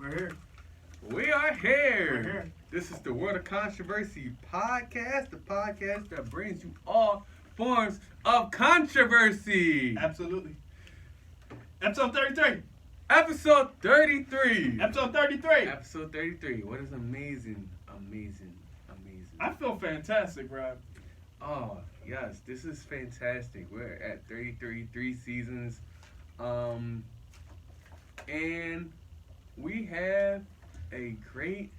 We're here. We are here. We're here. This is the World of Controversy podcast, the podcast that brings you all forms of controversy. Absolutely. Episode 33. Episode 33. Episode 33. Episode 33. What is amazing. I feel fantastic, Rob. Oh, yes. This is fantastic. We're at 33, 3 seasons. And we have a great,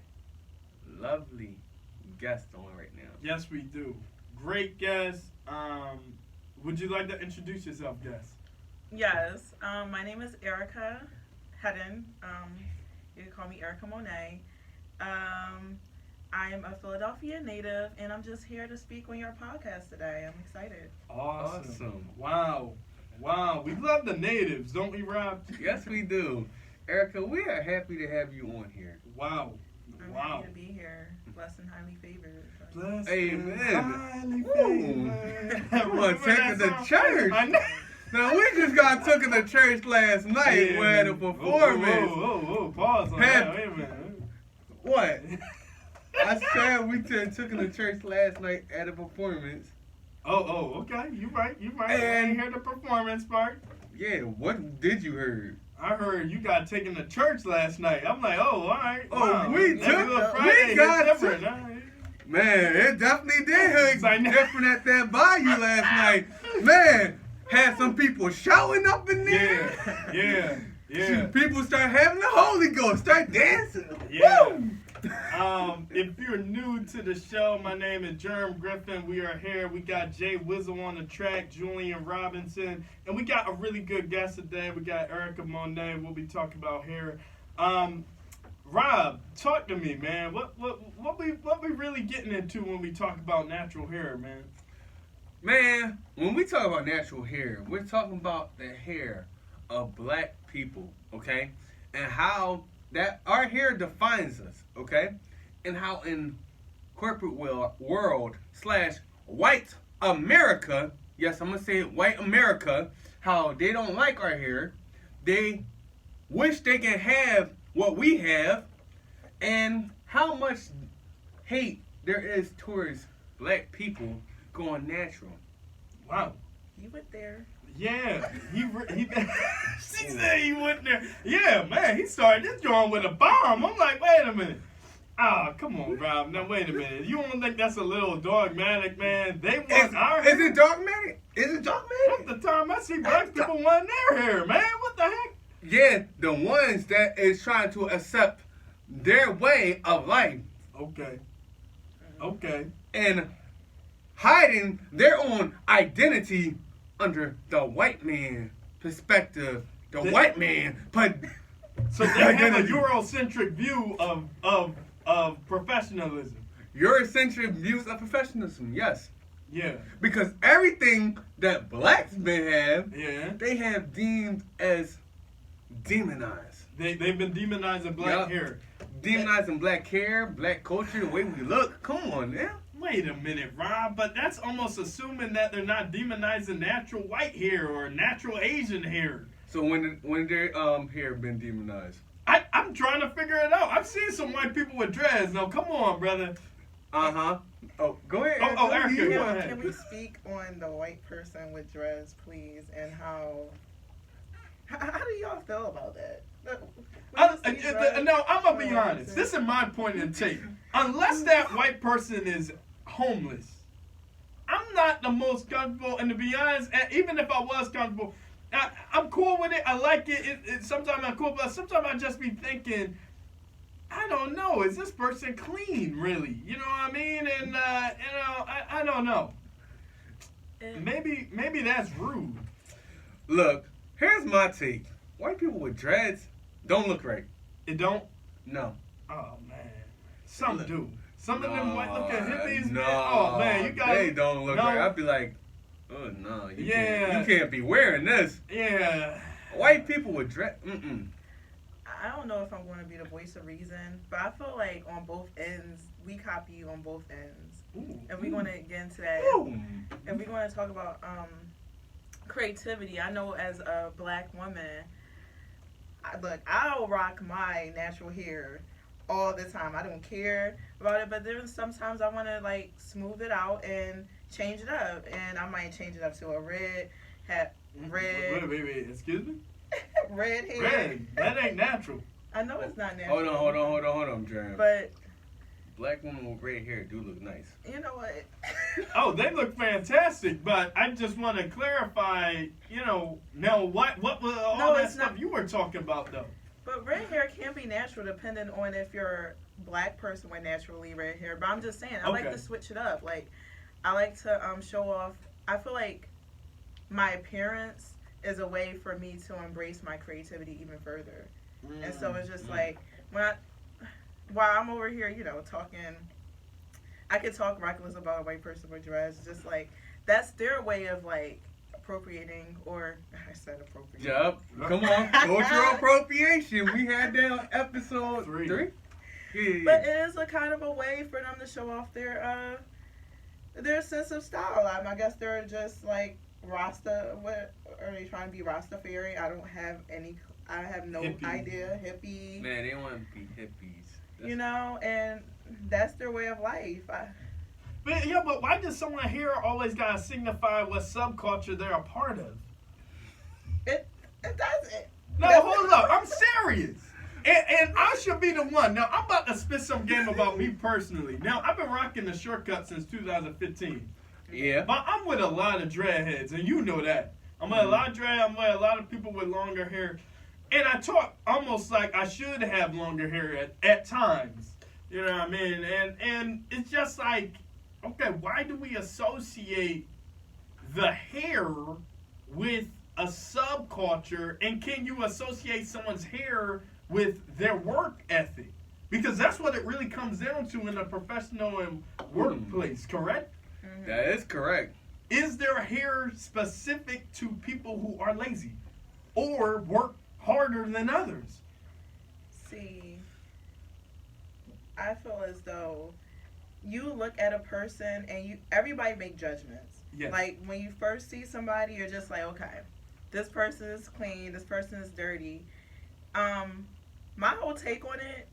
lovely guest on right now. Yes, we do. Great guest. Would you like to introduce yourself, guest? Yes. My name is Erica Headen. You can call me Erica Monét. I am a Philadelphia native, and I'm just here to speak on your podcast today. I'm excited. Awesome. Wow. We love the natives, don't we, Rob? Yes, we do. Erica, we are happy to have you on here. Wow. I'm happy to be here. Blessed and highly favored. Blessed Amen. and highly favored. I'm going to take it to church. I know. Now, we just got took to church last night. We had a performance. Whoa. Pause on that. Wait a minute. What? I said we took to church last night at a performance. Oh, okay. You right. And I didn't hear the performance part. Yeah, what did you heard? I heard you got taken to church last night. I'm like, oh, all right. Oh, wow. we got different. Man, it definitely did hit I know. different at that bayou last night. Man, had some people shouting up in there. Yeah. People start having the Holy Ghost, start dancing. Yeah. Woo! If you're new to the show, my name is Germ Griffin. We are here. We got Jay Wizzle on the track, Julian Robinson, and we got a really good guest today. We got Erica Monét. We'll be talking about hair. Rob, talk to me, man. What we really getting into when we talk about natural hair, man? Man, when we talk about natural hair, we're talking about the hair of black people, okay? And how that our hair defines us, okay? And how in corporate world / white America, yes, I'm going to say it, white America, how they don't like our hair. They wish they can have what we have, and how much hate there is towards black people going natural. Wow. You went there. Yeah, he she said he went there. Yeah, man, he started this joint with a bomb. I'm like, wait a minute. Come on, Rob. Now, wait a minute. You don't think that's a little dogmatic, man? They want our hair. Is it dogmatic? Half the time I see black people want their hair, man. What the heck? Yeah, the ones that is trying to accept their way of life. Okay. And hiding their own identity under the white man perspective. White man put. So they have a Eurocentric view of professionalism. Eurocentric views of professionalism, yes. Yeah. Because everything that blacks men have, Yeah. they have deemed as demonized. They've been demonizing black hair. Demonizing black hair, black culture, the way we look. Come on, man. Wait a minute, Rob, but that's almost assuming that they're not demonizing natural white hair or natural Asian hair. So when their hair been demonized? I'm trying to figure it out. I've seen some white people with dreads. Now, come on, brother. Uh-huh. Oh, go ahead. Erica, go ahead. Can we speak on the white person with dreads, please, and how do y'all feel about that? No, I'm going to be honest. This is my point of take. Unless that white person is homeless, I'm not the most comfortable. And to be honest, even if I was comfortable, I'm cool with it. I like it. Sometimes I'm cool, but sometimes I just be thinking, I don't know, is this person clean, really? You know what I mean? And, I don't know. Maybe that's rude. Look, here's my take. White people with dreads don't look right. It don't? No. Oh, man. Some do. Some of them white look at hippies, no, man. Oh, man, you got they don't look right. I'd be like, oh, no. You can't be wearing this. Yeah. White people with dreads, I don't know if I'm going to be the voice of reason, but I feel like on both ends, we copy you on both ends. Ooh. And we're going to get into that. And we're going to talk about creativity. I know as a black woman, look, I'll rock my natural hair all the time. I don't care about it, but there's sometimes I want to like smooth it out and change it up, and I might change it up to a red red. Wait, excuse me? Red hair. Red. That ain't natural. I know it's not natural. Hold on, Germ. But Black women with red hair do look nice. you know what? Oh, they look fantastic, but I just want to clarify, now what was all No, that it's stuff not. you were talking about, though? But red hair can be natural depending on if you're a black person with naturally red hair. But I'm just saying, I like Okay. to switch it up. Like, I like to show off. I feel like my appearance is a way for me to embrace my creativity even further. And so it's just like, while I'm over here, talking, I could talk reckless about a white person with dreads. Just like, that's their way of like appropriating, or I said appropriating. Yup. Come on. Cultural appropriation. We had that on episode 3. Yeah. But it is a kind of a way for them to show off their sense of style. I guess they're just like Rasta. What are they trying to be, Rastafari? I don't have any. I have no Hippie. idea. Hippie. Man, they want to be hippies. And that's their way of life. But why does someone here always gotta signify what subculture they're a part of? It doesn't. No, hold up. I'm serious. And I should be the one. Now, I'm about to spit some game about me personally. Now, I've been rocking the shortcut since 2015. Yeah. But I'm with a lot of dreadheads, and you know that. I'm with a lot of dread. I'm with a lot of people with longer hair. And I talk almost like I should have longer hair at times. You know what I mean? And it's just like, okay, why do we associate the hair with a subculture? And can you associate someone's hair with their work ethic? Because that's what it really comes down to in a professional workplace, correct? Mm-hmm. That is correct. Is their hair specific to people who are lazy or work harder than others? See, I feel as though you look at a person and everybody make judgments. Yes. Like when you first see somebody, you're just like, okay, this person is clean, this person is dirty. My whole take on it,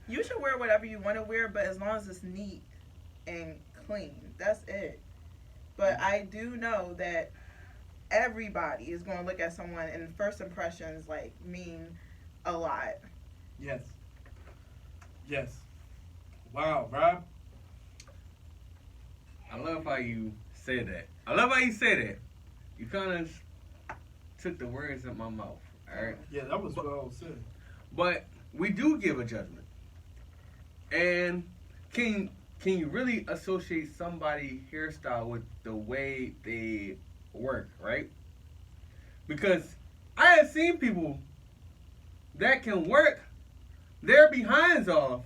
you should wear whatever you want to wear, but as long as it's neat and clean, that's it. But I do know that everybody is going to look at someone, and first impressions like mean a lot. Yes. Yes. Wow, Rob. I love how you say that. You kind of took the words out my mouth. All right. Yeah, that was well said. But we do give a judgment. And can you really associate somebody's hairstyle with the way they work, right? Because I have seen people that can work their behinds off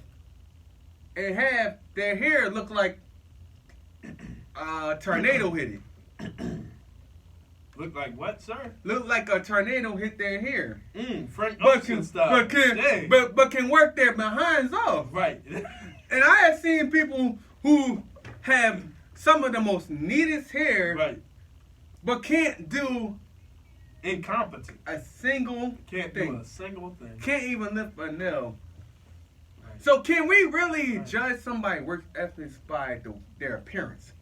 and have their hair look like a tornado hit it. Look like what, sir? Look like a tornado hit their hair. Frank But Ocean can, style. but, can, but can work their behinds off. Right. And I have seen people who have some of the most neatest hair, Right. but can't do Incompetent. a single Can't thing. do a single thing. Can't even lift a nail. Right. So can we really Right. judge somebody's work ethic by their appearance?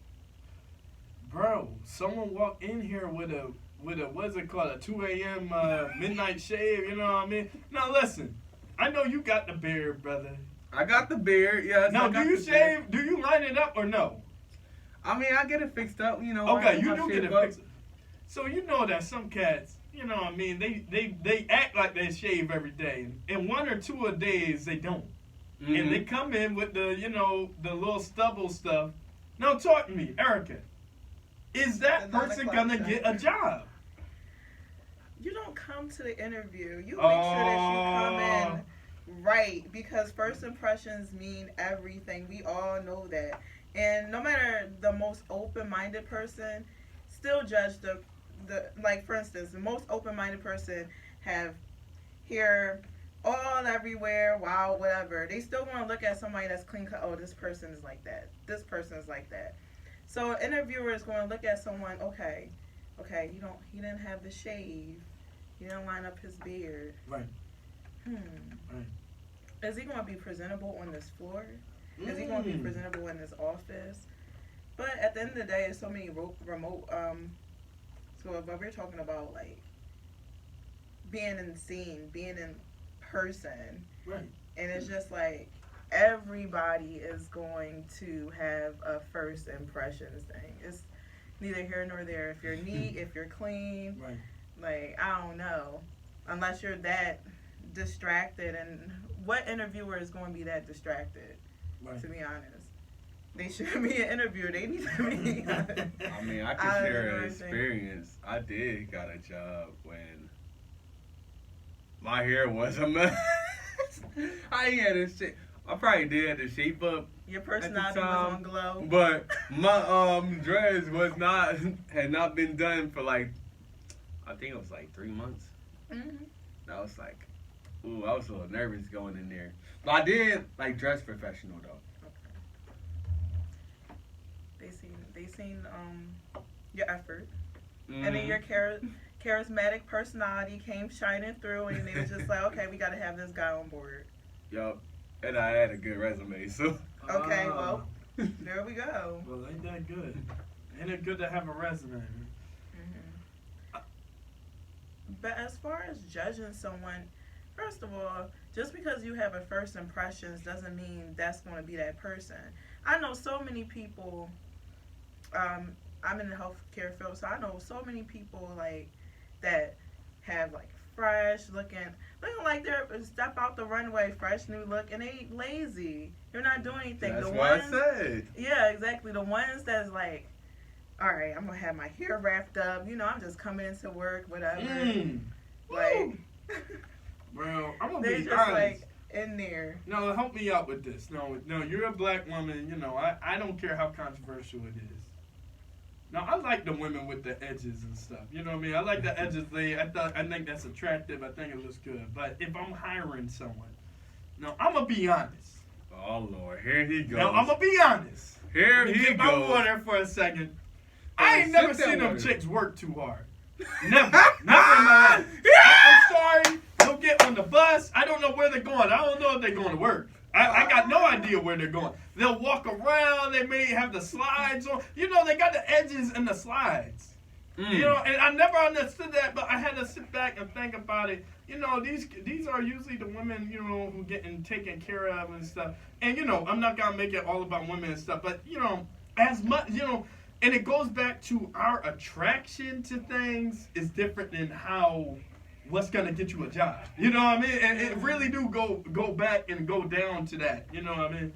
Bro, someone walked in here with a what's it called, a 2 a.m. Midnight shave, you know what I mean? Now listen, I know you got the beard, brother. I got the beard, yes. Now I got do you the beard. shave? Do you line it up or no? I mean, I get it fixed up, you know. Okay, I you do shave get it up. fixed. So you know that some cats, you know what I mean, they act like they shave every day. And 1 or 2 a days they don't. Mhm. And they come in with the little stubble stuff. Now talk to me, Erica. Is that And then the person clock gonna check. get a job? You don't come to the interview. You make sure that you come in right, because first impressions mean everything. We all know that. And no matter the most open-minded person, still judge the like, for instance, the most open-minded person have hair all everywhere, wow, whatever. They still want to look at somebody that's clean cut. Oh, this person is like that. This person is like that. So an interviewer is going to look at someone, okay, he didn't have the shave. He didn't line up his beard. Right. Right. Is he going to be presentable on this floor? Is he going to be presentable in this office? But at the end of the day, there's so many remote. So if we're talking about like being in the scene, being in person, Right. and it's just like everybody is going to have a first impressions thing. It's neither here nor there. If you're neat, if you're clean, Right. like I don't know, unless you're that distracted. And what interviewer is going to be that distracted? Right. To be honest. They shouldn't be an interviewer. They need to be. I mean, I can share an experience. I did got a job when my hair was a mess. I ain't had this shit. I probably did have the shape up. Your personality was on glow. But my dreads had not been done for like, I think it was like 3 months. Mm-hmm. I was like, ooh, I was a little nervous going in there. But I did like dress professional though. They seen your effort, Mm-hmm. and then your charismatic personality came shining through, and they was just like, okay, we got to have this guy on board. Yup, and I had a good resume, so. Okay, well, there we go. Well, ain't that good? Ain't it good to have a resume? Mm-hmm. But as far as judging someone, first of all, just because you have a first impressions doesn't mean that's going to be that person. I know so many people. I'm in the healthcare field, so I know so many people like that have like fresh looking like they're step out the runway, fresh new look, and they lazy. They're not doing anything. That's the what ones, I said. Yeah, exactly. The ones that's like, all right, I'm gonna have my hair wrapped up. I'm just coming into work, whatever. Like, bro, I'm gonna they be just honest. like in there. No, help me out with this. No, you're a black woman. I don't care how controversial it is. No, I like the women with the edges and stuff. You know what I mean? I like the edges. I think that's attractive. I think it looks good. But if I'm hiring someone, no, I'm gonna be honest. Oh Lord, here he goes. No, I'm gonna be honest. Here he Get goes. my water for a second. Hey, I ain't never sip that seen them water. chicks work too hard. Never in my life. I'm sorry. They'll get on the bus. I don't know where they're going. I don't know if they're going to work. I got no idea where they're going. They'll walk around. They may have the slides on. They got the edges and the slides. And I never understood that, but I had to sit back and think about it. These are usually the women, who getting taken care of and stuff. And, I'm not going to make it all about women and stuff, but, as much, and it goes back to our attraction to things is different than what's gonna get you a job. You know what I mean? And it really do go back and go down to that. You know what I mean?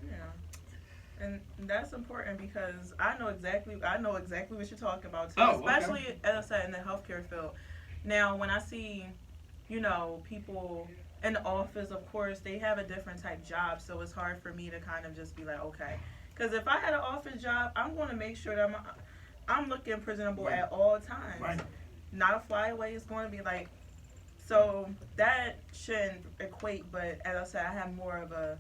Yeah. And that's important because I know exactly what you're talking about too. Oh, especially okay. as I said in the healthcare field. Now when I see, people in the office, of course, they have a different type job, so it's hard for me to kind of just be like, okay. Because if I had an office job, I'm going to make sure that I'm looking presentable Right. at all times. Right. Not a flyaway. It's going to be like, so that shouldn't equate. But as I said, I have more of a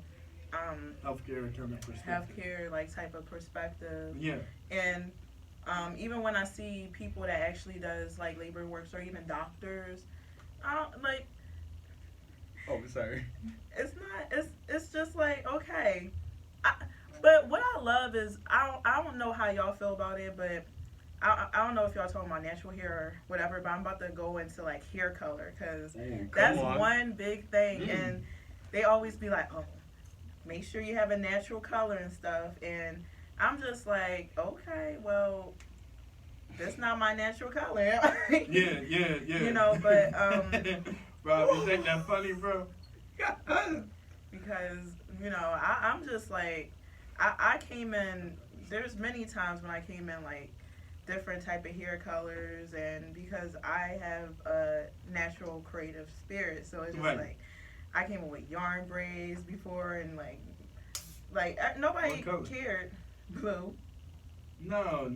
Healthcare kind of perspective. healthcare like type of perspective. Yeah. And even when I see people that actually does like labor works or even doctors, like Oh, sorry. it's not. It's just like okay. But what I love is I don't know how y'all feel about it, but I don't know if y'all talking about natural hair or whatever. But I'm about to go into like hair color because that's one big thing, and they always be like, oh, make sure you have a natural color and stuff, and I'm just like, okay, well, that's not my natural color. Yeah. But Bro, you think that funny, bro? because I'm just like. I came in, there's many times when I came in like different type of hair colors, and because I have a natural creative spirit, so it's just right. like I came in with yarn braids before, and like nobody cared. Blue. No.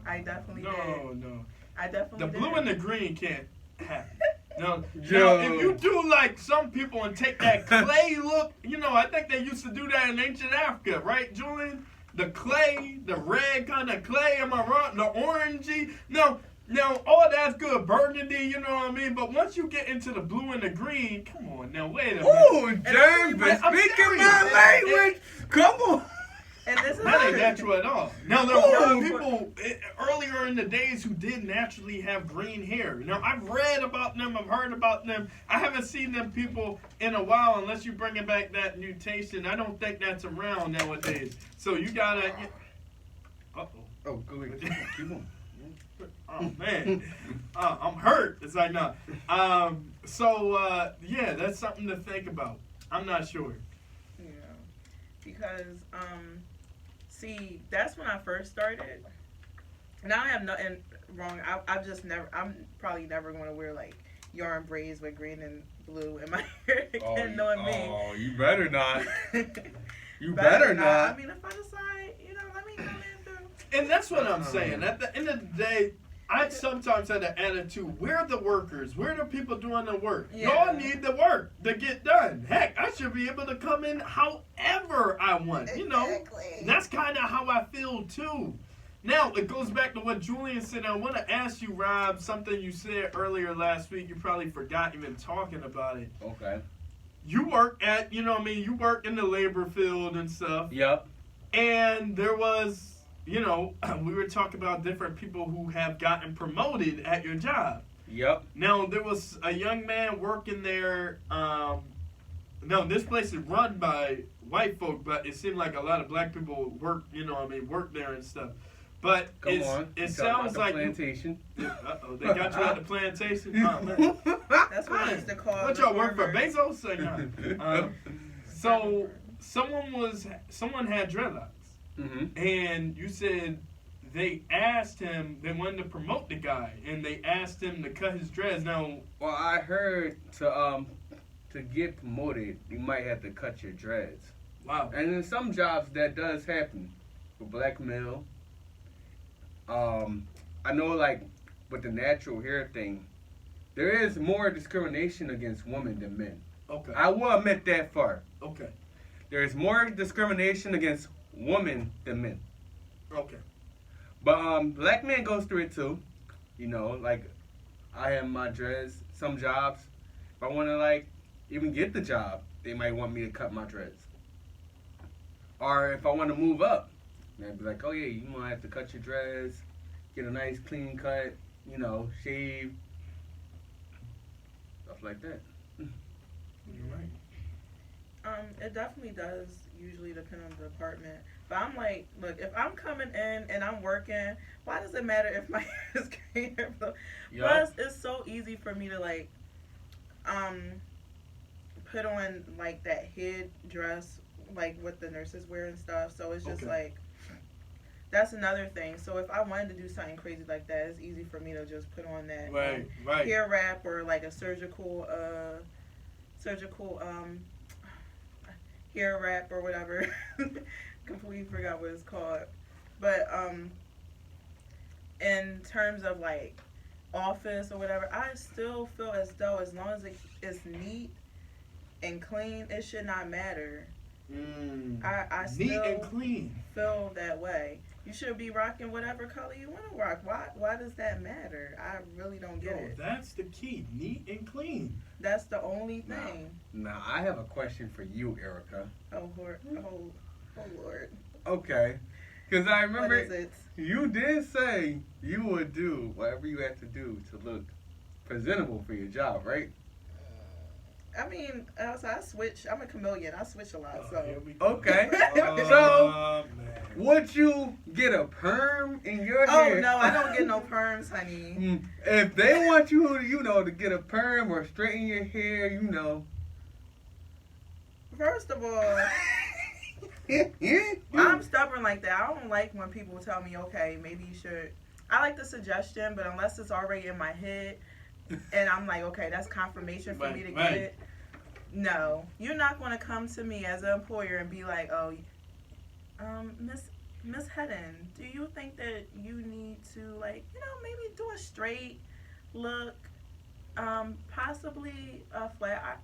I definitely did. No. I definitely The did. blue and the green can't happen. No, Yo. if you do like some people and take that clay look, I think they used to do that in ancient Africa, right, Julian? The clay, the red kind of clay, am I wrong? The orangey. No, Now, all that's good, burgundy, you know what I mean? But once you get into the blue and the green, come on now, wait a minute. Ooh, Germ, I'm speaking serious. my language. Come on. And this is That ain't true. natural at all. Now, there were people earlier in the days who did naturally have green hair. Now, I've read about them, I've heard about them. I haven't seen them people in a while unless you're bringing back that mutation. I don't think that's around nowadays. So you gotta... Uh-oh. Oh, go ahead. Keep on. Oh, man. I'm hurt. It's like, no. Yeah, that's something to think about. I'm not sure. Yeah. Because, see, that's when I first started. Now I have nothing wrong. I'm probably never going to wear, like, yarn braids with green and blue in my hair again, knowing me. Oh, you better not. You better not. I mean, if I decide, let me come in through. And that's what I'm saying. At the end of the day, I sometimes had an attitude, we're the workers. We're the people doing the work. Yeah. Y'all need the work to get done. Heck, I should be able to come in however I want. Exactly. And that's kind of how I feel too. Now, it goes back to what Julian said. I want to ask you, Rob, something you said earlier last week. You probably forgot even talking about it. Okay. You work at, you work in the labor field and stuff. Yep. And there was... we were talking about different people who have gotten promoted at your job. Yep. Now, there was a young man working there. This place is run by white folk, but it seemed like a lot of black people work there and stuff. But it sounds like... plantation. Uh-oh, they got you at the plantation? Oh, man. That's what I used to call What, the y'all work for farmers. Bezos? Or not? So, someone had dreadlocks. Mm-hmm. And you said they wanted to promote the guy, and they asked him to cut his dreads. Now, Well, I heard to get promoted, you might have to cut your dreads. wow. And in some jobs, that does happen. For black male, I know, like, with the natural hair thing, there is more discrimination against women than men. Okay. I will admit that far. Okay. There is more discrimination against women than men. Okay. But black men goes through it too. Like I have my dreads. Some jobs, if I want to like even get the job, they might want me to cut my dreads. Or if I want to move up, they'd be like, oh yeah, you might have to cut your dreads, get a nice clean cut, shave, stuff like that. You're right. It definitely does usually depend on the department. But I'm like, look, if I'm coming in and I'm working, why does it matter if my hair is green or blue? Yup. Plus, it's so easy for me to like, put on like that head dress, like what the nurses wear and stuff. So it's just like, that's another thing. So if I wanted to do something crazy like that, it's easy for me to just put on that Right. hair wrap or like a surgical hair wrap or whatever. Completely forgot what it's called. But in terms of like office or whatever, I still feel as though as long as it's neat and clean, it should not matter. I Neat still and clean. feel that way. You should be rocking whatever color you want to rock. Why does that matter? I really don't get it. That's the key. Neat and clean. That's the only thing. Now I have a question for you, Erica. Oh Lord. Okay, because I What remember is it? you did say you would do whatever you had to do to look presentable for your job, right? I mean, also I switch. I'm a chameleon. I switch a lot. Here So we go. Okay. Oh, man. Would you get a perm in your oh hair? no, I don't get no perms, honey. If they want you, to get a perm or straighten your hair, First of all, I'm stubborn like that. I don't like when people tell me, okay, maybe you should. I like the suggestion, but unless it's already in my head, and I'm like, okay, that's confirmation for me to get it. No, you're not going to come to me as an employer and be like, oh, Miss Headen, do you think that you need to maybe do a straight look, possibly a flat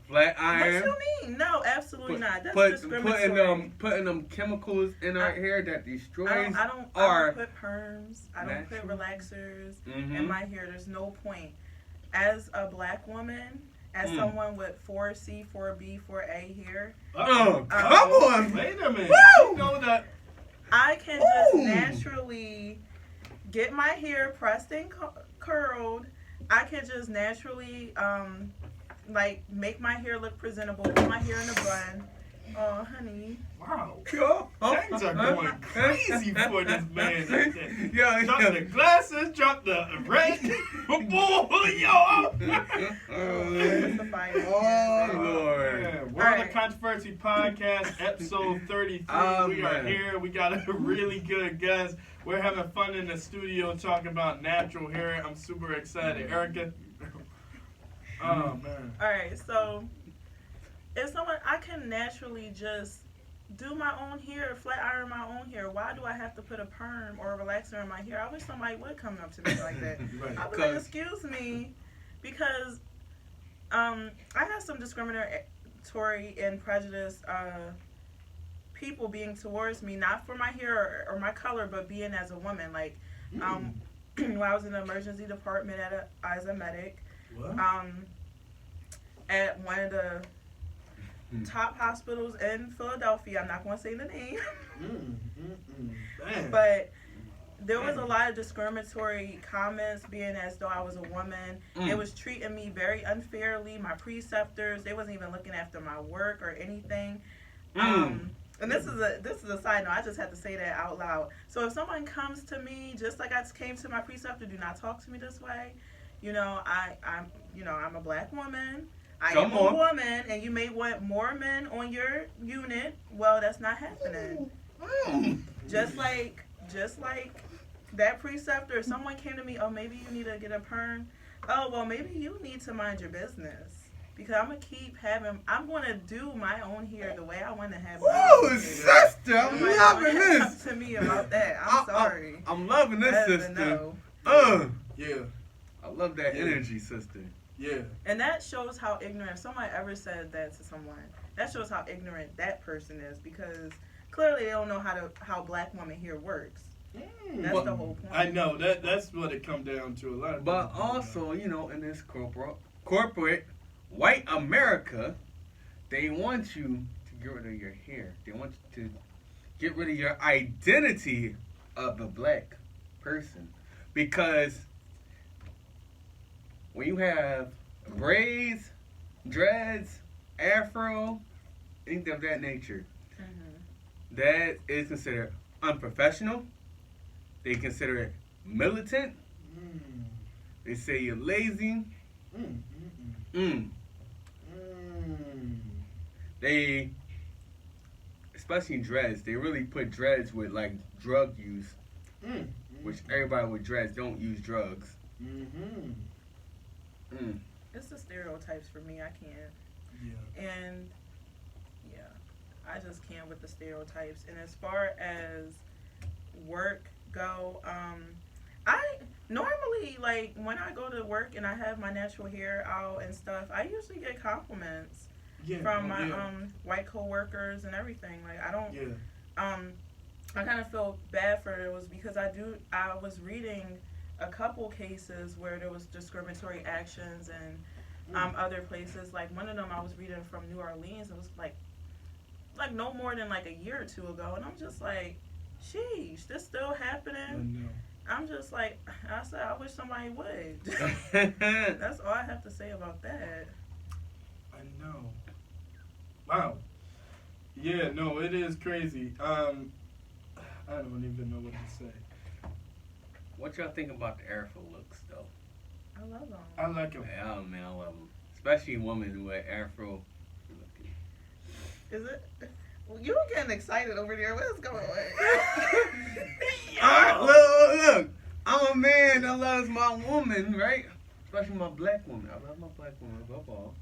Flat What iron. you mean? No, absolutely not. That's discriminatory. Putting them chemicals in our hair that destroys I don't put perms. I don't put relaxers in my hair. There's no point. As a black woman, as someone with 4C, 4B, 4A hair. Come on. Wait a minute. Woo! You know that. I can just naturally get my hair pressed and curled. I can just naturally like make my hair look presentable, put my hair in a bun. Oh, honey. Wow. Yo. Things are going crazy for this man. Yo, Drop the glasses, drop the red. Yo. Oh, Lord. Man, World of Controversy Podcast, episode 33. We are here. We got a really good guest. We're having fun in the studio talking about natural hair. I'm super excited. Erica. Oh, man. All right, so if someone, I can naturally just do my own hair, flat iron my own hair. Why do I have to put a perm or a relaxer in my hair? I wish somebody would come up to me like that. Right. I'd be like, excuse me, because I have some discriminatory and prejudiced people being towards me, not for my hair or my color, but being as a woman. Like, when I was in the emergency department as a medic, What? at one of the top hospitals in Philadelphia. I'm not going to say the name. But there was a lot of discriminatory comments being as though I was a woman. It was treating me very unfairly. My preceptors, they wasn't even looking after my work or anything. And this is a side note. I just had to say that out loud. So if someone comes to me, just like I came to my preceptor, do not talk to me this way. You know, I'm a black woman. I am a woman, and you may want more men on your unit. Well, that's not happening. Just like that preceptor, if someone came to me, oh, maybe you need to get a perm. Oh, well, maybe you need to mind your business. Because I'm going to do my own hair the way I want to have it. Whoa, sister, I'm loving this. Talk to me about that. I'm sorry. I'm loving this, sister. No. Yeah. I love that energy, sister. Yeah. And that shows how ignorant, if somebody ever said that to someone, that shows how ignorant that person is, because clearly they don't know how black woman hair works. That's the whole point. I know, that's what it comes down to a lot. But also, you know, in this corporate white America, they want you to get rid of your hair. They want you to get rid of your identity of a black person. Because when you have braids, dreads, afro, anything of that nature, that is considered unprofessional. They consider it militant. They say you're lazy. They, especially dreads, they really put dreads with like drug use, which everybody with dreads don't use drugs. It's the stereotypes for me. I can't. Yeah. And yeah, I just can't with the stereotypes. And as far as work go, I normally, like, when I go to work and I have my natural hair out and stuff, I usually get compliments from my white coworkers and everything. Like, I don't. I kind of feel bad for it. Was because I was reading a couple cases where there was discriminatory actions and other places. Like, one of them I was reading from New Orleans. It was like no more than like a year or two ago, and I'm just like, sheesh, this still happening. I'm just like, I said, I wish somebody would. That's all I have to say about that. I know. Wow. Yeah, no, it is crazy. I don't even know what to say. What y'all think about the Afro looks, though? I love them. I like them. Oh, man, I love them. Especially women who wear Afro. Is it? Well, you were getting excited over there. What is going on? Look. I'm a man that loves my woman, right? Especially my black woman. I love my black woman above all.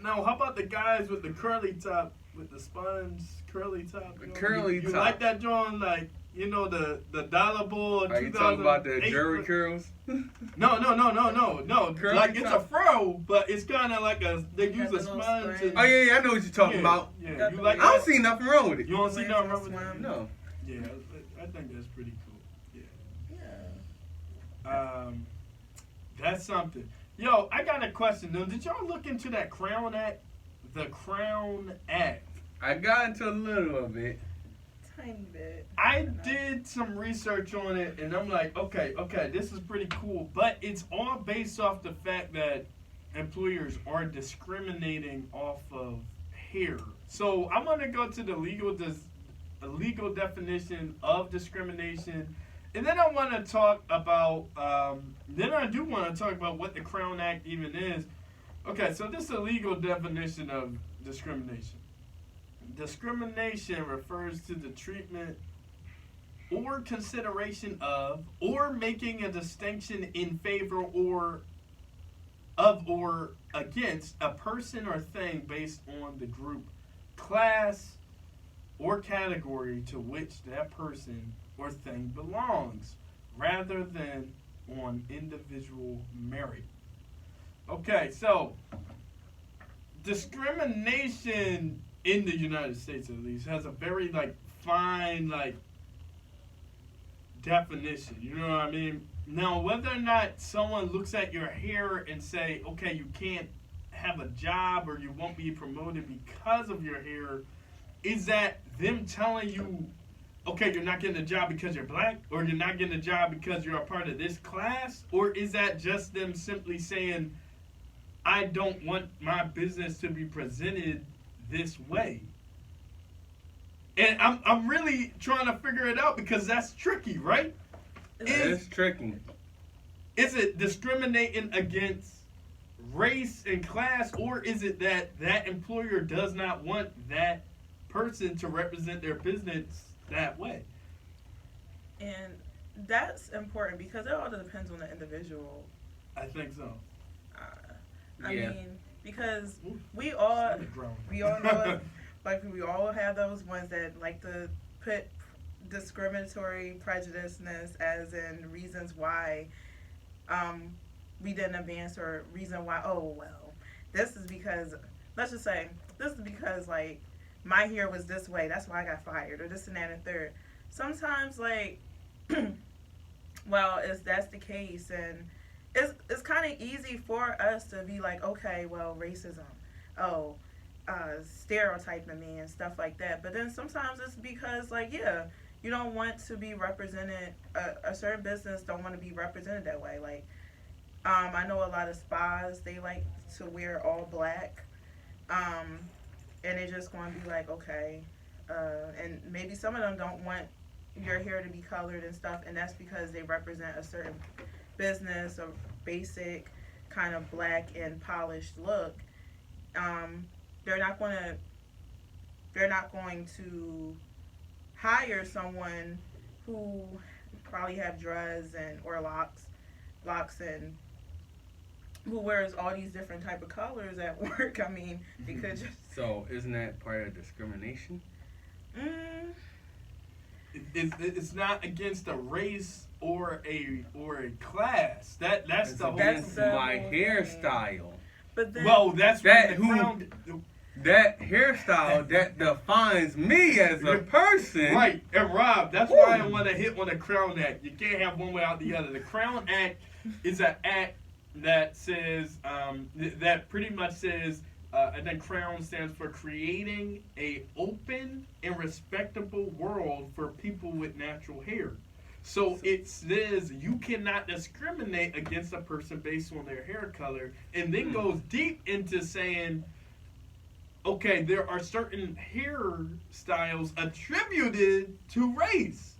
Now, how about the guys with the curly top, with the sponge curly top? The curly you top. like that, John? Like, you know, the dollar bill. Are you talking about the jury curls? No. Curly Like, it's a top. fro, but it's kind of like they use Got a the little sponge. spring. Oh yeah, I know what you're talking Yeah, about. Yeah, you like I don't that? see nothing wrong with it. You don't see nothing wrong with Swim. that? No. Yeah, I think that's pretty cool. Yeah. That's something. Yo, I got a question though. Did y'all look into that Crown Act? The Crown Act. I got into a little of it. Tiny bit. I did some research on it, and I'm like, okay, this is pretty cool. But it's all based off the fact that employers are discriminating off of hair. So I'm gonna go to the legal definition of discrimination, and then I want to talk about. Then I do want to talk about what the Crown Act even is. Okay, so this is a legal definition of discrimination. Discrimination refers to the treatment or consideration of, or making a distinction in favor or against a person or thing based on the group, class, or category to which that person or thing belongs, rather than on individual merit. Okay, so discrimination in the United States, at least, has a very fine definition. You know what I mean? Now, whether or not someone looks at your hair and say, okay, you can't have a job or you won't be promoted because of your hair, is that them telling you, okay, you're not getting a job because you're black, or you're not getting a job because you're a part of this class? Or is that just them simply saying, I don't want my business to be presented this way? And I'm really trying to figure it out, because that's tricky, right? It's tricky. Is it discriminating against race and class, or is it that employer does not want that person to represent their business that way? And that's important because it all depends on the individual. I think so. I Yeah. mean, because we all know, we all have those ones that like to put discriminatory prejudiceness as in reasons why we didn't advance, or reason why, oh, well, this is because, let's just say, this is because, my hair was this way, that's why I got fired, or this and that and third. Sometimes, well, if that's the case, and it's kind of easy for us to be like, okay, well, racism, stereotyping me and stuff like that. But then sometimes it's because, you don't want to be represented, a certain business don't want to be represented that way. I know a lot of spas, they like to wear all black, and they're just going to be like, okay, and maybe some of them don't want your hair to be colored and stuff, and that's because they represent a certain business, a basic kind of black and polished look. They're not going to hire someone who probably have dreads or locks and who wears all these different type of colors at work. I mean, they could just. So isn't that part of discrimination? It's not against a race or a class. That's It's the whole. against the my whole hairstyle. But then, Well, that's That when the who- Crown. That hairstyle that defines me as a person. Right, and Rob, that's why I want to hit on the Crown Act. You can't have one without the other. The Crown Act is an act that says, that pretty much says, and then Crown stands for creating a open and respectable world for people with natural hair. So it says you cannot discriminate against a person based on their hair color, and then goes deep into saying, okay, there are certain hairstyles attributed to race.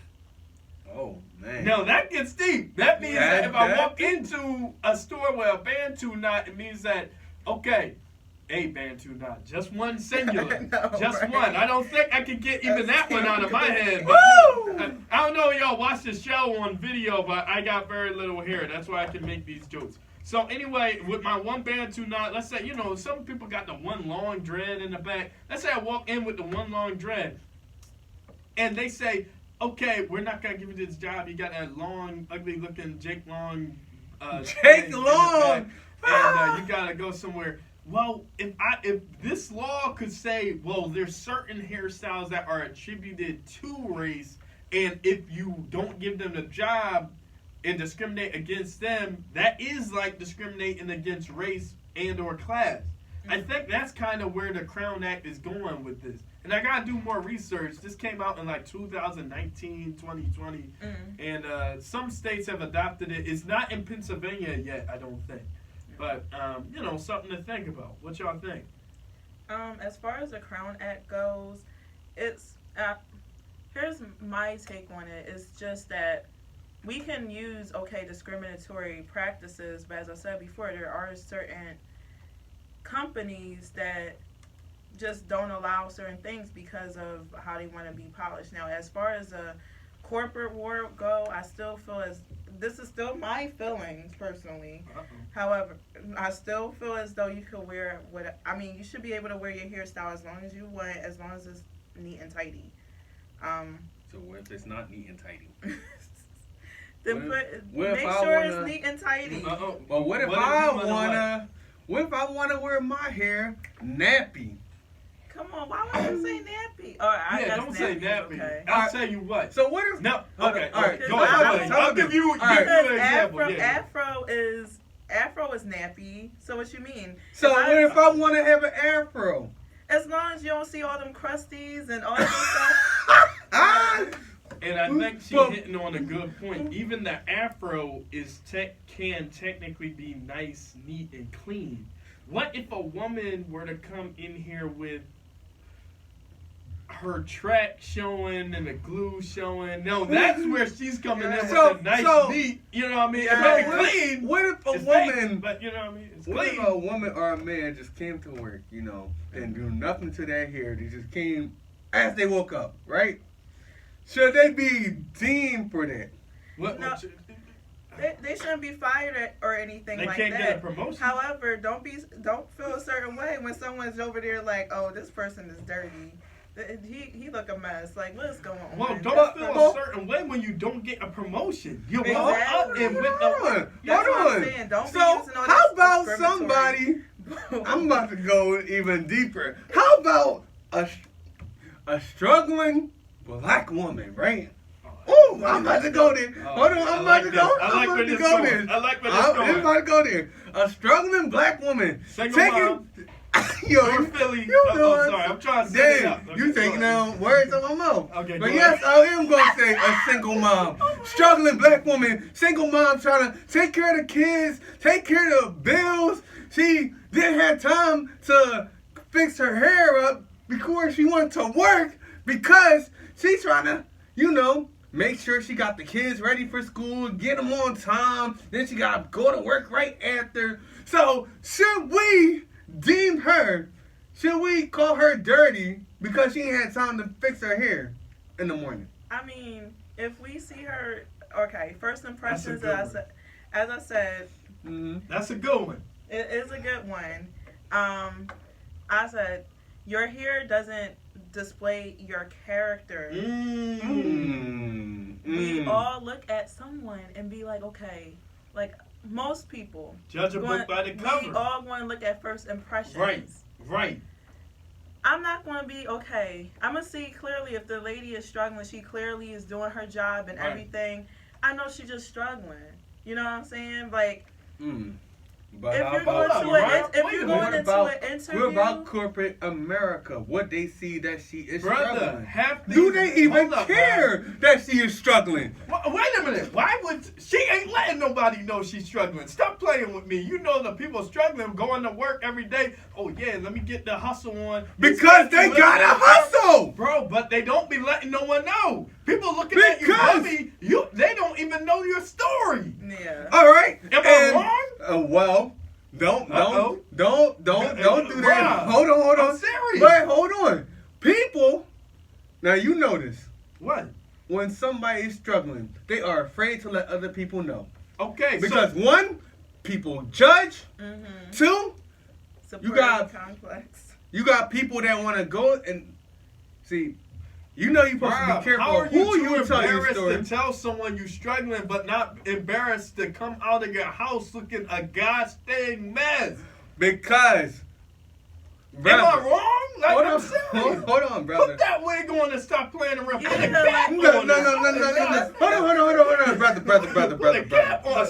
Oh, man. Now that gets deep. That means that if I That- walk into a store with a Bantu knot, it means that, okay, a Bantu knot, just one singular, No, just right. one. I don't think I could get even that one out of my head. But I don't know if y'all watch the show on video, but I got very little hair. That's why I can make these jokes. So anyway, with my one Bantu knot, let's say, some people got the one long dread in the back. Let's say I walk in with the one long dread, and they say, okay, we're not going to give you this job. You got that long, ugly-looking Jake Long. Jake Long! And you got to go somewhere. Well, if this law could say, well, there's certain hairstyles that are attributed to race, and if you don't give them the job and discriminate against them, that is like discriminating against race and or class. I think that's kind of where the Crown Act is going with this. And I got to do more research. This came out in like 2019, 2020. And some states have adopted it. It's not in Pennsylvania yet, I don't think. But, something to think about. What y'all think? As far as the Crown Act goes, it's here's my take on it. It's just that we can use, discriminatory practices, but as I said before, there are certain companies that just don't allow certain things because of how they want to be polished. Now, as far as a corporate war go, I still feel this is still my feelings personally. However, I still feel as though you could wear you should be able to wear your hairstyle as long as you want, as long as it's neat and tidy. So what if it's not neat and tidy? Then make sure it's neat and tidy. Well, what if I wanna wear my hair nappy? Come on, why would you say nappy? Don't say nappy. Okay. I'll tell you what. So what if? No. Okay. All right. Go ahead. I'll give you an example. Afro is nappy. So what you mean? So what if I want to have an afro? As long as you don't see all them crusties and all that stuff. And I think she's hitting on a good point. Even the afro can technically be nice, neat, and clean. What if a woman were to come in here with her track showing and the glue showing? No, that's where she's coming in with a nice, neat. You know what I mean? It's clean. What if a woman? But you know what I mean? It's what clean. if a woman or a man just came to work, and do nothing to their hair? They just came as they woke up, right? Should they be deemed for that? They shouldn't be fired or anything like that. They can't get a promotion. However, don't feel a certain way when someone's over there like, oh, this person is dirty. He look a mess. Like, what's going on? Well, don't feel a certain way when you don't get a promotion. You walk up and with Hold on. Don't so be using all how this about discriminatory- somebody? I'm about to go even deeper. How about a struggling black woman, right? Oh, I'm about to go there. Hold on, I'm about to go. I like where this going. I'm about to go there. A struggling black woman. Single mom. Yo, Philly. You know sorry, I'm trying to set it up. Damn, you taking down words on my mouth. Okay, but go yes, ahead. I am going to say a single mom. Struggling black woman, single mom trying to take care of the kids, take care of the bills. She didn't have time to fix her hair up before she went to work because she's trying to, make sure she got the kids ready for school, get them on time. Then she got to go to work right after. So should we deem her, should we call her dirty because she ain't had time to fix her hair in the morning? I mean, if we see her, first impressions, That's as I said, that's a good one. It is a good one. I said, your hair doesn't display your character. We all look at someone and be like, okay, like most people. Judge a book by the cover. We all want to look at first impressions. Right. I'm not going to be, I'm going to see clearly if the lady is struggling. She clearly is doing her job and everything. I know she's just struggling. You know what I'm saying? Like, But if how you're about going into an interview, what about corporate America? What they see that she is struggling? Do they even care that she is struggling? Wait a minute. Why would she ain't letting nobody know she's struggling? Stop playing with me. You know the people struggling, going to work every day. Oh yeah, let me get the hustle on. Because they gotta hustle, bro. But they don't be letting no one know. People looking at you, dummy. They don't even know your story. Yeah. All right. Am I wrong? Well, don't do that. Hold on. I'm serious. But hold on. People, now you know this. What? When somebody is struggling, they are afraid to let other people know. Okay. Because one, people judge. Mm-hmm. 2, Supporting complex. you got people that want to go and see. You know you're supposed to be careful how are who you you too tell your embarrassed story. to tell someone you're struggling, but not embarrassed to come out of your house looking a gosh-dang mess? Because, Am brother, I wrong? Like, hold I'm on, serious. hold on, brother. Put that wig on and stop playing around. Yeah, Put a like- cap No, on. Hold on, brother, Put a cap on,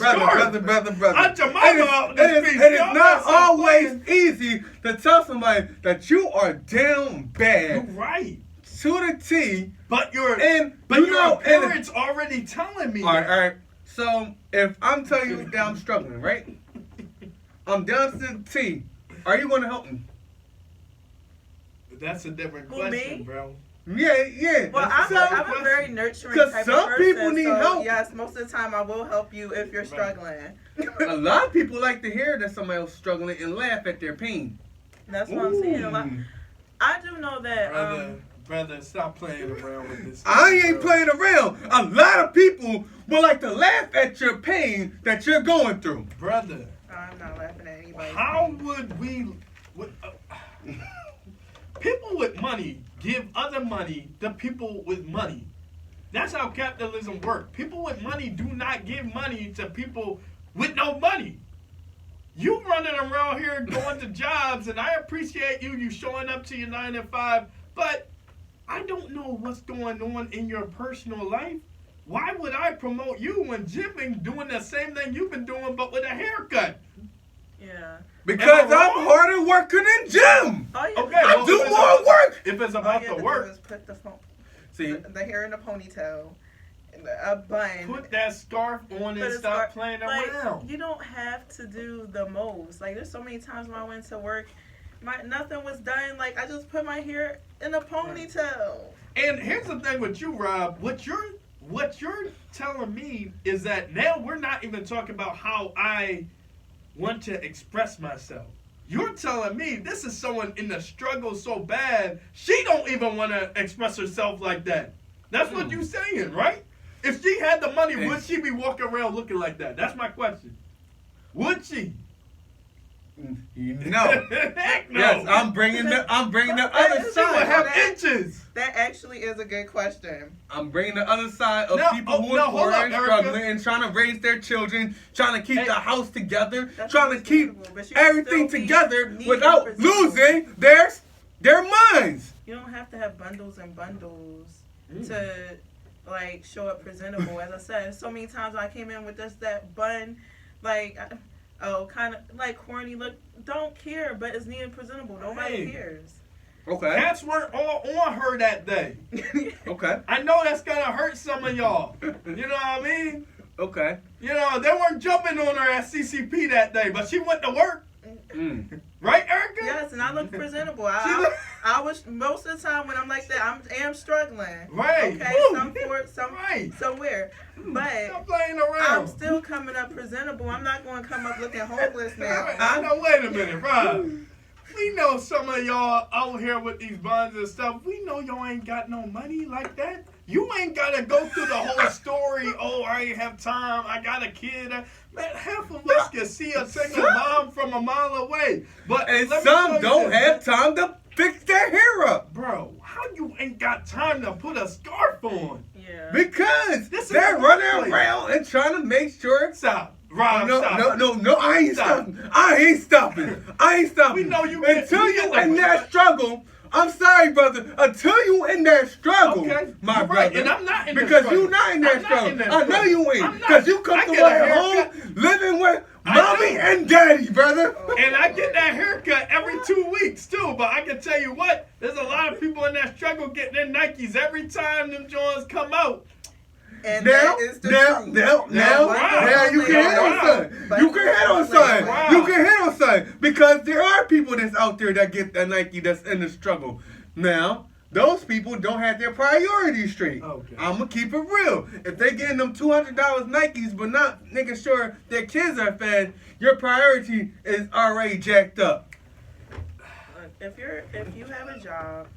brother. Aunt Jemima out in the streets. It is Y'all not better stop always playing. easy to tell somebody that you are down You're bad right. to the T. But your And parents already telling me all that. right. So if I'm telling you that I'm struggling, right? I'm down to the T. Are you going to help me? That's a different Who, question, me? bro. Yeah. Well, I'm a very nurturing 'Cause type some of person. people need so help. Yes, most of the time I will help you if you're struggling. A lot of people like to hear that somebody else is struggling and laugh at their pain. That's what I'm saying. I do know that. Brother, stop playing around with this. I stuff, ain't bro. playing around. A lot of people would like to laugh at your pain that you're going through. Brother, I'm not laughing at anybody. how would we... people with money give other money to people with money. That's how capitalism works. People with money do not give money to people with no money. You running around here going to jobs, and I appreciate you showing up to your 9 to 5, but I don't know what's going on in your personal life. Why would I promote you when Jim been doing the same thing you've been doing, but with a haircut? Yeah. Because Am I I'm wrong? harder working than Jim. All you Okay, have I to do if it's more about- work. If it's all about you the have to work, do is put See, the hair in a ponytail, a bun. put that scarf on Put and a stop scarf- playing like, around. You don't have to do the most. Like, there's so many times when I went to work, nothing was done. Like, I just put my hair in a ponytail. And here's the thing with you, Rob. What you're telling me is that now we're not even talking about how I want to express myself. You're telling me this is someone in the struggle so bad she don't even want to express herself like that. That's what you're saying, right? If she had the money, would she be walking around looking like that? That's my question. Would she? no. Heck no. Yes, I'm bringing the other She would side. have inches. That actually is a good question. I'm bringing the other side of No, people who no, are hold poor up, and Erica. struggling and trying to raise their children, trying to keep Hey. the house together, That's trying to keep understandable, but you everything still together need without representation. losing their minds. You don't have to have bundles and bundles to like show up presentable. As I said, so many times when I came in with just that bun, like kind of like corny look. Don't care, but it's needed presentable. Nobody Hey. cares. Okay. Cats weren't all on her that day. Okay. I know that's gonna hurt some of y'all. You know what I mean? Okay. You know, they weren't jumping on her at CCP that day, but she went to work. Mm. Right, Erica? Yes, and I look presentable. She look- I was most of the time when I'm like that, I am struggling. Right. Okay, Woo. some for it, some Right. somewhere, but. Stop playing I'm around. still coming up presentable. I'm not going to come up looking homeless now. I know, wait a minute, Rob. We know some of y'all out here with these bonds and stuff. We know y'all ain't got no money like that. You ain't got to go through the whole story. Oh, I ain't have time. I got a kid. Man, half of us can see a single mom from a mile away. But And let me tell some you don't this. have time to fix their hair up. Bro, how you ain't got time to put a scarf on? Yeah. Because This is they're a running workplace. around and trying to make sure. Stop. Rob, No, stop. no, I ain't Stop. stopping. I ain't stopping. We know you get- Until you you get the- in that struggle. I'm sorry, brother. Until you in that struggle, Okay, my you're brother. right, and I'm not in that because struggle. you not in that I'm not struggle. in that I know struggle. you I'm ain't. not. Because you come I to get a my haircut. home living with I mommy do. and daddy, brother. And I get that haircut every 2 weeks too. But I can tell you what, there's a lot of people in that struggle getting their Nikes every time them joints come out. And Now, that is the truth. now you can hit on something. You can hit on something. Wow. You can hit on something. Because there are people that's out there that get that Nike that's in the struggle. Now, those people don't have their priorities straight. Okay. I'm going to keep it real. If they getting them $200 Nikes but not making sure their kids are fed, your priority is already jacked up. Look, if you have a job,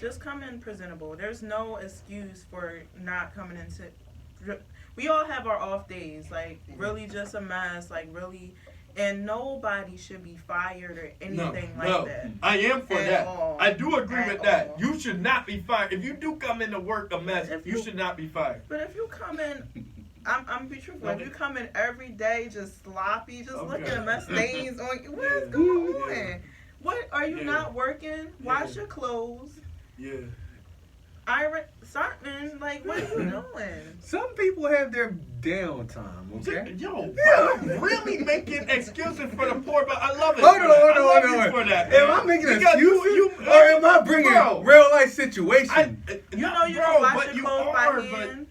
just come in presentable. There's no excuse for not coming into. We all have our off days, like really just a mess, like really And nobody should be fired or anything like that. I am for At that. all. I do agree At with that. all. You should not be fired. If you do come into work a mess, you should not be fired. But if you come in, I'm be truthful. If you come in every day just sloppy, just looking at mess stains on you, what is going on? Yeah. What are you not working? Wash your clothes. Iron something, like, what are you doing? Some people have their downtime, okay? Yo, I'm really making excuses for the poor, but I love it. Hold on. For that, am I making because excuses? Or am I bringing real life situation? You know you can wash your clothes by hand.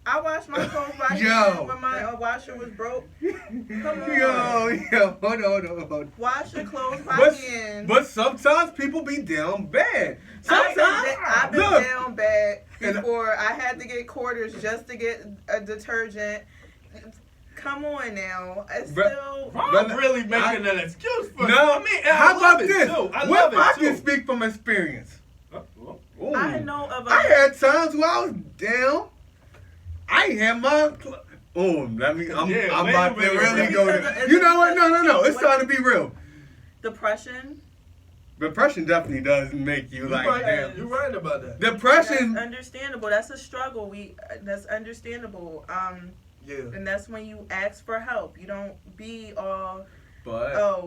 I washed my clothes by hand when my washer was broke. Come on. Yo, hold on. Wash your clothes by hand. But sometimes people be down bad. I've been down bad before. I had to get quarters just to get a detergent. Come on now. It's still... I'm really making an excuse for it. No, I mean, how about this? What if I can speak from experience? Ooh. I know of I had times where I was down. I had my... I'm about to really go there. You know what? No. It's time to be real. Depression. Depression definitely does make you like that. You're right about that. Depression. That's understandable. That's a struggle. That's understandable. And that's when you ask for help. You don't be all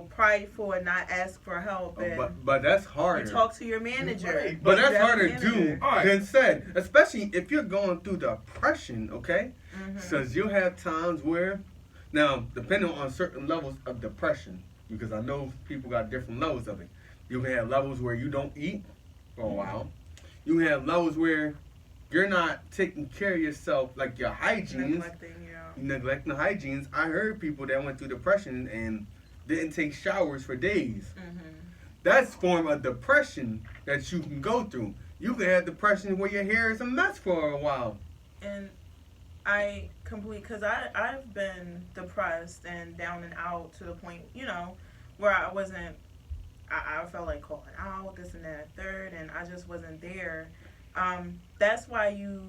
prideful and not ask for help. But that's harder. You talk to your manager. Right. But that's harder to do Right. than said. Especially if you're going through depression, okay? Because you'll have times where, now, depending on certain levels of depression, because I know people got different levels of it. You can have levels where you don't eat for a while. You have levels where you're not taking care of yourself, like your hygiene. Neglecting the hygienes. I heard people that went through depression and didn't take showers for days. That's a form of depression that you can go through. You can have depression where your hair is a mess for a while. And I because I've been depressed and down and out to the point, where I wasn't, I felt like calling out, this and that, third, and I just wasn't there. That's why you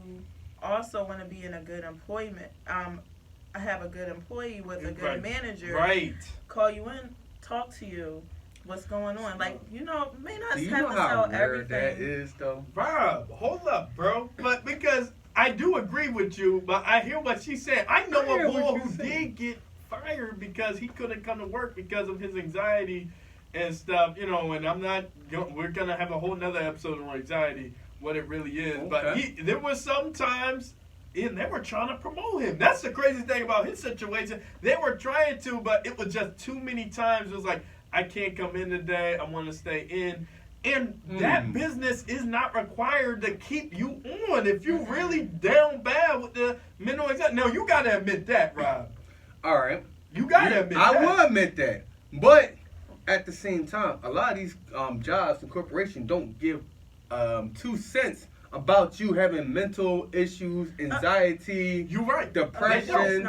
also want to be in a good employment. I have a good employee with a good manager. Right. Call you in, talk to you. What's going on? Like, may not Do you have know to how sell rare everything. that is, though? Rob, hold up, bro. But because I do agree with you, but I hear what she's saying. I know a boy who did get fired because he couldn't come to work because of his anxiety and stuff, and I'm not, we're going to have a whole nother episode on anxiety, what it really is. Okay. But there was some times, and they were trying to promote him. That's the crazy thing about his situation. They were trying to, but it was just too many times. It was like, I can't come in today. I want to stay in. And that business is not required to keep you on if you really down bad with the mental anxiety. Now, you got to admit that, Rob. All right. You got to admit that. I will admit that. But at the same time, a lot of these jobs and corporations don't give 2 cents about you having mental issues, anxiety, you're right. Depression.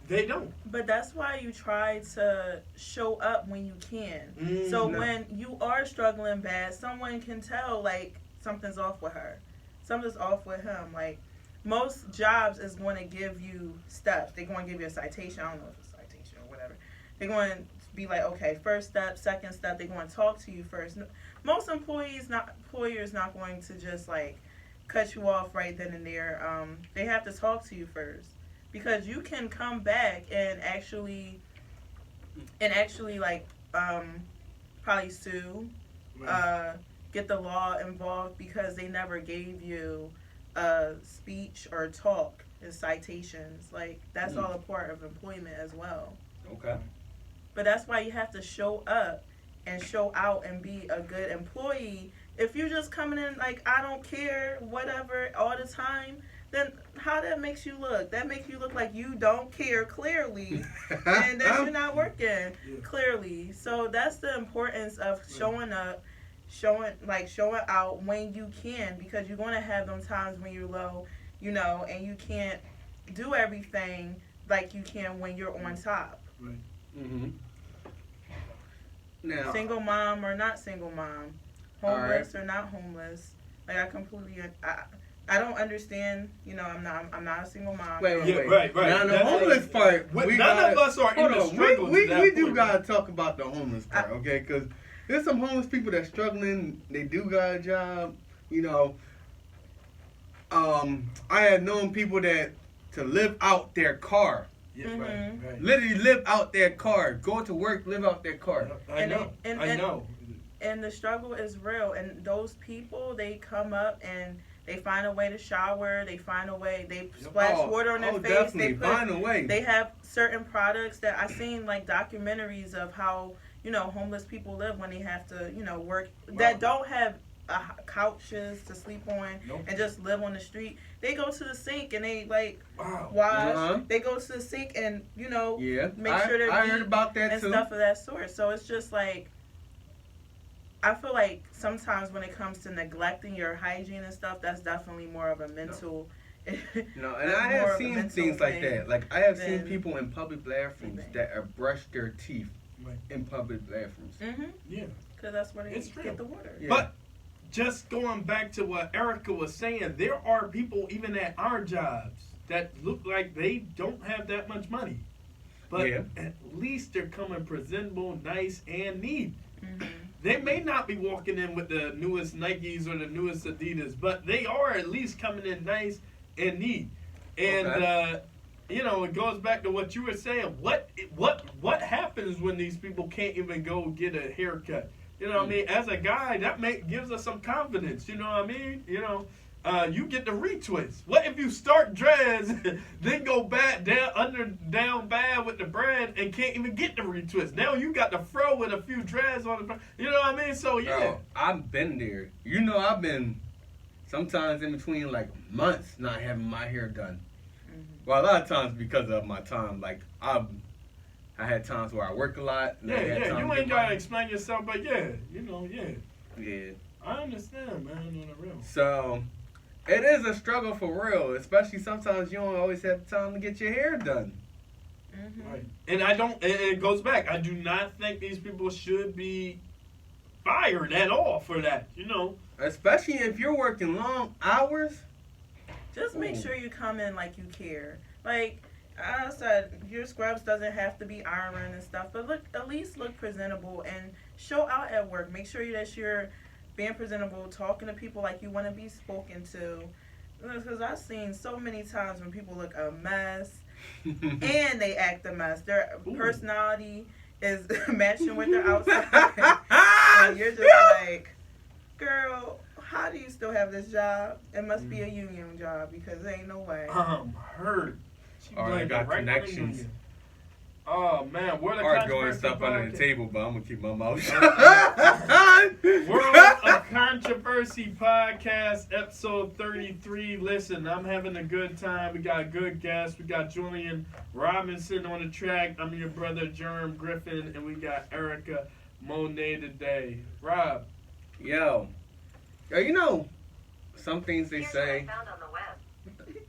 They don't. But that's why you try to show up when you can. So when you are struggling bad, someone can tell, like, something's off with her. Something's off with him. Like, most jobs is going to give you steps. They're going to give you a citation. I don't know if it's a citation or whatever. They're going to be like, okay, first step, second step. They're going to talk to you first. Most employers not going to just, like, cut you off right then and there. They have to talk to you first. Because you can come back and actually like probably sue, get the law involved because they never gave you a speech or talk and citations. Like, that's all a part of employment as well. Okay. But that's why you have to show up and show out and be a good employee. If you're just coming in like, I don't care, whatever, all the time, then how that makes you look? That makes you look like you don't care, clearly, and that you're not working, clearly. So that's the importance of showing up, showing out when you can, because you're going to have them times when you're low, and you can't do everything like you can when you're on top. Right. Mm-hmm. Now, single mom or not single mom, homeless or not homeless. Like, I don't understand. I'm not a single mom. Wait. Right. Now the That's homeless part, none of us are in the struggle. We to that do point. gotta talk about the homeless part, okay? Because there's some homeless people that's struggling. They do got a job. I have known people that to live out their car. Yeah, right. Literally live out their car. Go to work, live out their car. I know. And the struggle is real. And those people, they come up and they find a way to shower. They find a way. They splash water on their face. Definitely. Find a way. They have certain products that I've seen, like documentaries of how homeless people live when they have to work that don't have couches to sleep on and just live on the street. They go to the sink and they wash. They go to the sink and make sure they're I heard about that and too. stuff of that sort. So it's just like, I feel like sometimes when it comes to neglecting your hygiene and stuff, that's definitely more of a mental. And I have seen things like that. Like I have seen people in public bathrooms that brush their teeth in public bathrooms. Yeah, because that's where they get the water. Yeah. But just going back to what Erica was saying, there are people even at our jobs that look like they don't have that much money, but at least they're coming presentable, nice, and neat. They may not be walking in with the newest Nikes or the newest Adidas, but they are at least coming in nice and neat. And it goes back to what you were saying. What happens when these people can't even go get a haircut? You know what I mean? As a guy, that gives us some confidence. You know what I mean? You get the retwist. What if you start dreads, then go back down bad with the brand and can't even get the retwist? Now you got the fro with a few dreads on the. You know what I mean? So yeah. Bro, I've been there. I've been sometimes in between like months not having my hair done. Well, a lot of times because of my time. Like I had times where I work a lot. Yeah. You ain't gotta explain yourself, but yeah. I understand, man. On the real. So. It is a struggle for real, especially sometimes you don't always have time to get your hair done. Right. And it goes back. I do not think these people should be fired at all for that, Especially if you're working long hours. Just make sure you come in like you care. Like I said, your scrubs doesn't have to be iron and stuff, but at least look presentable and show out at work. Make sure that you're being presentable, talking to people like you want to be spoken to. Because I've seen so many times when people look a mess and they act a mess. Their personality is matching with their outside. And you're just like, girl, how do you still have this job? It must be a union job because there ain't no way. Hurt. I got connections. Oh man, we're the arguing stuff under the table, but I'm gonna keep my mouth shut. We're on a controversy podcast, episode 33. Listen, I'm having a good time. We got good guests. We got Julian Robinson on the track. I'm your brother Germ Griffin, and we got Erica Monét today. Rob, yo, some things they say. Found on the web.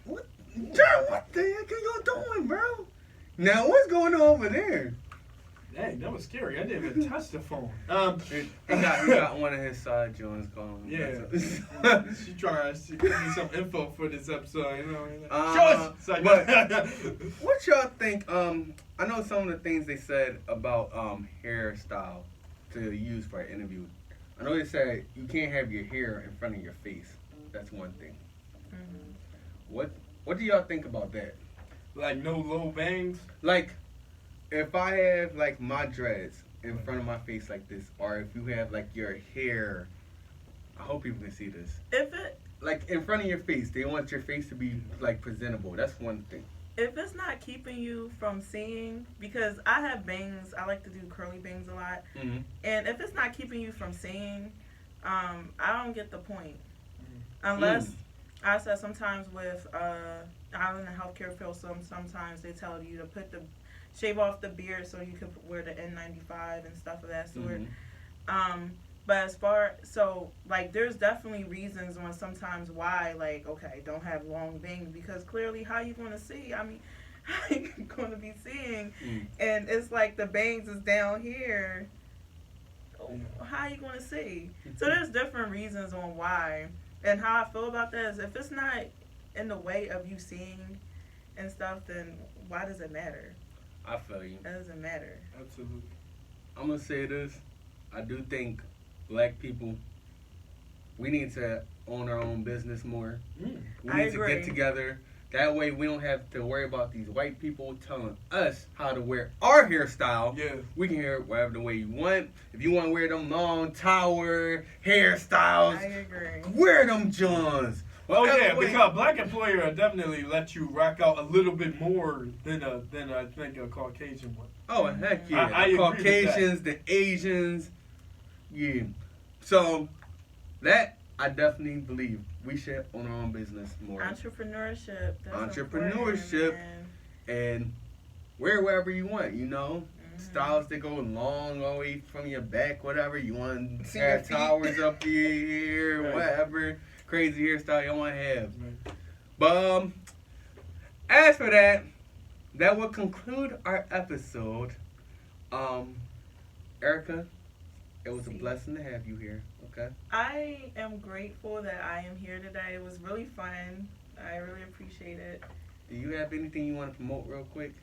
What, Germ? What the heck are you doing, bro? Now, what's going on over there? Dang, that was scary. I didn't even touch the phone. He got one of his side joints going. Yeah. She trying to give me some info for this episode, Show us! What y'all think? I know some of the things they said about hairstyle to use for an interview. I know they said you can't have your hair in front of your face. That's one thing. What do y'all think about that? Like no low bangs? Like, if I have like my dreads in front of my face like this, or if you have like your hair, I hope people can see this. Like in front of your face, they want your face to be like presentable. That's one thing. If it's not keeping you from seeing, because I have bangs, I like to do curly bangs a lot, and if it's not keeping you from seeing, I don't get the point. Unless I said sometimes with I'm in the healthcare field, so sometimes they tell you to shave off the beard so you can wear the N95 and stuff of that sort. But there's definitely reasons sometimes why, like, okay, don't have long bangs, because clearly how you going to see? I mean, how you going to be seeing? And it's like the bangs is down here. How you going to see? So there's different reasons on why. And how I feel about that is if it's not in the way of you seeing and stuff, then why does it matter? I feel you. It doesn't matter. Absolutely. I'm gonna say this. I do think black people, we need to own our own business more. Mm. We I need to agree. get together. That way we don't have to worry about these white people telling us how to wear our hairstyle. Yeah. We can wear whatever the way you want. If you want to wear them long tower hairstyles, I agree. wear them Johns. Well, yeah, Whatever way- because black employer definitely let you rock out a little bit more than I think a Caucasian one. Oh, heck yeah. I The agree with Caucasians, the Asians. Yeah. So, that I definitely believe we should own our own business more. Entrepreneurship. That's Entrepreneurship. important, man. And wear wherever you want, you know? Mhm. Styles that go long all the way from your back, whatever. You want See to your have feet. towers up here, Right. whatever crazy hairstyle you want to have. Right. But as for that, that will conclude our episode. Erica, it was a blessing to have you here. Okay. I am grateful that I am here today. It was really fun. I really appreciate it. Do you have anything you want to promote real quick?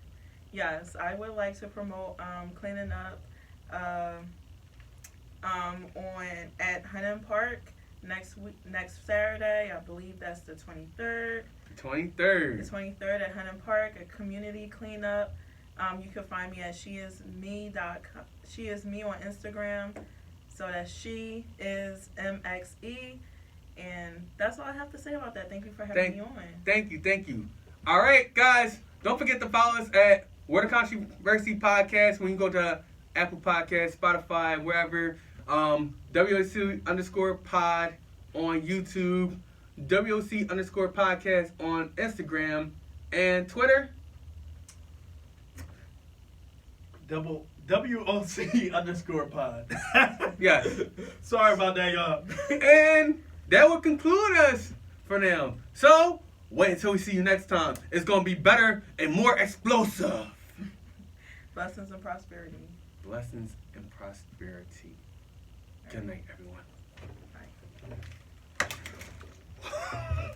Yes, I would like to promote cleaning up on at Headen Park next Saturday. I believe that's the 23rd. The 23rd. The 23rd at Headen Park, a community cleanup. You can find me at sheisme.com. She is me on Instagram. So that's she is MXE. And that's all I have to say about that. Thank you for having me on. Thank you. All right, guys. Don't forget to follow us at Word of Controversy Podcast. When you go to Apple Podcasts, Spotify, wherever. WOC_pod on YouTube. WOC_podcast on Instagram and Twitter. WOC_pod. Yes. Sorry about that, y'all. And that will conclude us for now. So, wait until we see you next time. It's going to be better and more explosive. Blessings and prosperity. Blessings and prosperity. Good night, everyone. Bye.